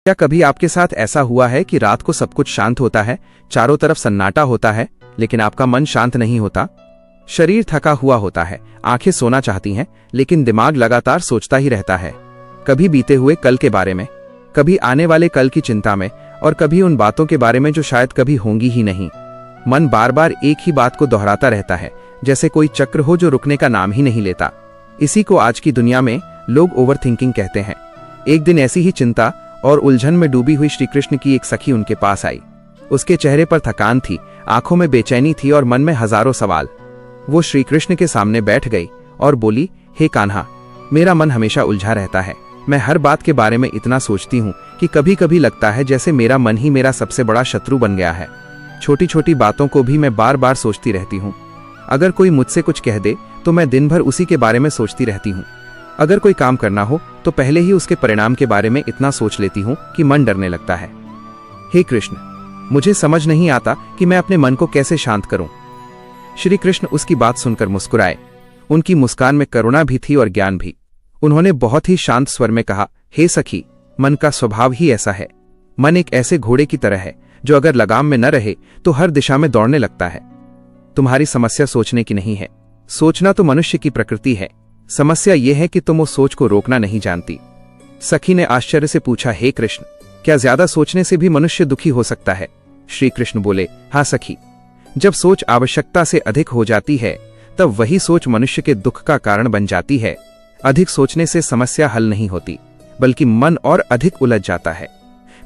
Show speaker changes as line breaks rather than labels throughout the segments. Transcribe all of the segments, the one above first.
क्या कभी आपके साथ ऐसा हुआ है कि रात को सब कुछ शांत होता है, चारों तरफ सन्नाटा होता है, लेकिन आपका मन शांत नहीं होता? शरीर थका हुआ होता है, आंखें सोना चाहती हैं, लेकिन दिमाग लगातार सोचता ही रहता है। कभी बीते हुए कल के बारे में, कभी आने वाले कल की चिंता में, और कभी उन बातों के बारे में जो शायद कभी होंगी ही नहीं। मन बार बार एक ही बात को दोहराता रहता है, जैसे कोई चक्र हो जो रुकने का नाम ही नहीं लेता। इसी को आज की दुनिया में लोग ओवर थिंकिंग कहते हैं। एक दिन ऐसी ही चिंता और उलझन में डूबी हुई श्री कृष्ण की एक सखी उनके पास आई। उसके चेहरे पर थकान थी, आंखों में बेचैनी थी और मन में हजारों सवाल। वो श्री कृष्ण के सामने बैठ गई और बोली, हे कान्हा, मेरा मन हमेशा उलझा रहता है। मैं हर बात के बारे में इतना सोचती हूँ कि कभी कभी लगता है जैसे मेरा मन ही मेरा सबसे बड़ा शत्रु बन गया है। छोटी छोटी बातों को भी मैं बार बार सोचती रहती हूँ। अगर कोई मुझसे कुछ कह दे तो मैं दिन भर उसी के बारे में सोचती रहती हूँ। अगर कोई काम करना हो तो पहले ही उसके परिणाम के बारे में इतना सोच लेती हूँ कि मन डरने लगता है। हे कृष्ण, मुझे समझ नहीं आता कि मैं अपने मन को कैसे शांत करूं। श्री कृष्ण उसकी बात सुनकर मुस्कुराए। उनकी मुस्कान में करुणा भी थी और ज्ञान भी। उन्होंने बहुत ही शांत स्वर में कहा, हे सखी, मन का स्वभाव ही ऐसा है। मन एक ऐसे घोड़े की तरह है जो अगर लगाम में न रहे तो हर दिशा में दौड़ने लगता है। तुम्हारी समस्या सोचने की नहीं है। सोचना तो मनुष्य की प्रकृति है। समस्या यह है कि तुम उस सोच को रोकना नहीं जानती। सखी ने आश्चर्य से पूछा, हे कृष्ण, क्या ज्यादा सोचने से भी मनुष्य दुखी हो सकता है? श्री कृष्ण बोले, हाँ सखी, जब सोच आवश्यकता से अधिक हो जाती है तब वही सोच मनुष्य के दुख का कारण बन जाती है। अधिक सोचने से समस्या हल नहीं होती, बल्कि मन और अधिक उलझ जाता है।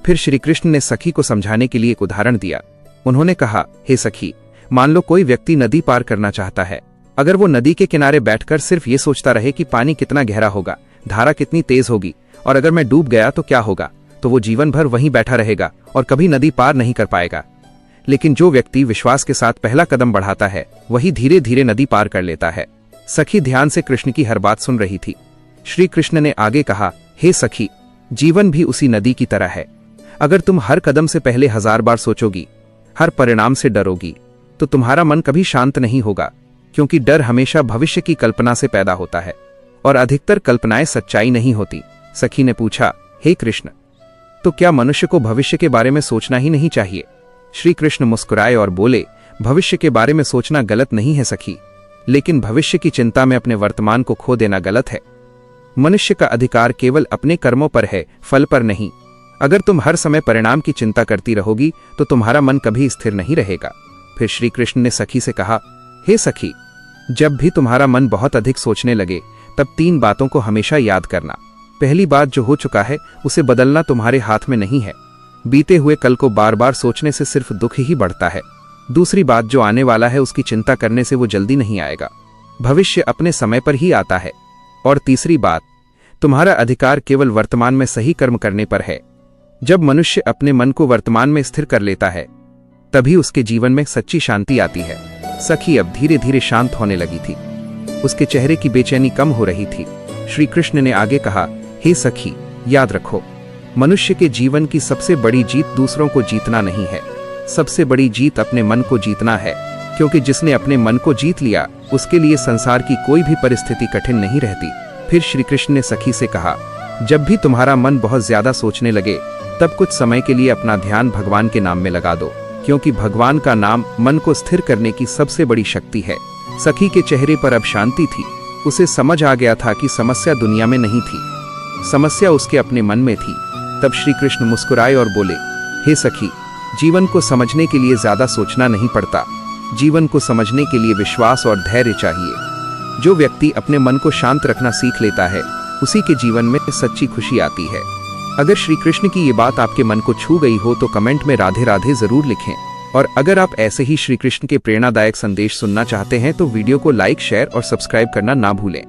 फिर श्री कृष्ण ने सखी को समझाने के लिए एक उदाहरण दिया। उन्होंने कहा, हे सखी, मान लो कोई व्यक्ति नदी पार करना चाहता है। अगर वो नदी के किनारे बैठकर सिर्फ ये सोचता रहे कि पानी कितना गहरा होगा, धारा कितनी तेज होगी, और अगर मैं डूब गया तो क्या होगा, तो वो जीवन भर वहीं बैठा रहेगा और कभी नदी पार नहीं कर पाएगा। लेकिन जो व्यक्ति विश्वास के साथ पहला कदम बढ़ाता है, वही धीरे धीरे नदी पार कर लेता है। सखी ध्यान से कृष्ण की हर बात सुन रही थी। श्री कृष्ण ने आगे कहा, हे सखी, जीवन भी उसी नदी की तरह है। अगर तुम हर कदम से पहले 1000 बार सोचोगी, हर परिणाम से डरोगी, तो तुम्हारा मन कभी शांत नहीं होगा, क्योंकि डर हमेशा भविष्य की कल्पना से पैदा होता है और अधिकतर कल्पनाएं सच्चाई नहीं होती। सखी ने पूछा, हे कृष्ण, तो क्या मनुष्य को भविष्य के बारे में सोचना ही नहीं चाहिए? श्री कृष्ण मुस्कुराए और बोले, भविष्य के बारे में सोचना गलत नहीं है सखी, लेकिन भविष्य की चिंता में अपने वर्तमान को खो देना गलत है। मनुष्य का अधिकार केवल अपने कर्मों पर है, फल पर नहीं। अगर तुम हर समय परिणाम की चिंता करती रहोगी तो तुम्हारा मन कभी स्थिर नहीं रहेगा। फिर श्री कृष्ण ने सखी से कहा, हे सखी, जब भी तुम्हारा मन बहुत अधिक सोचने लगे तब 3 बातों को हमेशा याद करना। पहली बात, जो हो चुका है उसे बदलना तुम्हारे हाथ में नहीं है। बीते हुए कल को बार बार सोचने से सिर्फ दुख ही बढ़ता है। दूसरी बात, जो आने वाला है उसकी चिंता करने से वो जल्दी नहीं आएगा, भविष्य अपने समय पर ही आता है। और तीसरी बात, तुम्हारा अधिकार केवल वर्तमान में सही कर्म करने पर है। जब मनुष्य अपने मन को वर्तमान में स्थिर कर लेता है, तभी उसके जीवन में सच्ची शांति आती है। सखी अब धीरे धीरे शांत होने लगी थी। उसके चेहरे की बेचैनी कम हो रही थी। श्री कृष्ण ने आगे कहा, हे सखी, याद रखो, मनुष्य के जीवन की सबसे बड़ी जीत दूसरों को जीतना नहीं है, सबसे बड़ी जीत अपने मन को जीतना है। क्योंकि जिसने अपने मन को जीत लिया, उसके लिए संसार की कोई भी परिस्थिति कठिन नहीं रहती। फिर श्री कृष्ण ने सखी से कहा, जब भी तुम्हारा मन बहुत ज्यादा सोचने लगे तब कुछ समय के लिए अपना ध्यान भगवान के नाम में लगा दो, क्योंकि भगवान का नाम मन को स्थिर करने की सबसे बड़ी शक्ति है। सखी के चेहरे पर अब शांति थी। उसे समझ आ गया था कि समस्या दुनिया में नहीं थी, समस्या उसके अपने मन में थी। तब श्री कृष्ण मुस्कुराए और बोले, हे सखी, जीवन को समझने के लिए ज्यादा सोचना नहीं पड़ता। जीवन को समझने के लिए विश्वास और धैर्य चाहिए। जो व्यक्ति अपने मन को शांत रखना सीख लेता है, उसी के जीवन में सच्ची खुशी आती है। अगर श्री कृष्ण की ये बात आपके मन को छू गई हो तो कमेंट में राधे राधे जरूर लिखें। और अगर आप ऐसे ही श्री कृष्ण के प्रेरणादायक संदेश सुनना चाहते हैं तो वीडियो को लाइक, शेयर और सब्सक्राइब करना ना भूलें।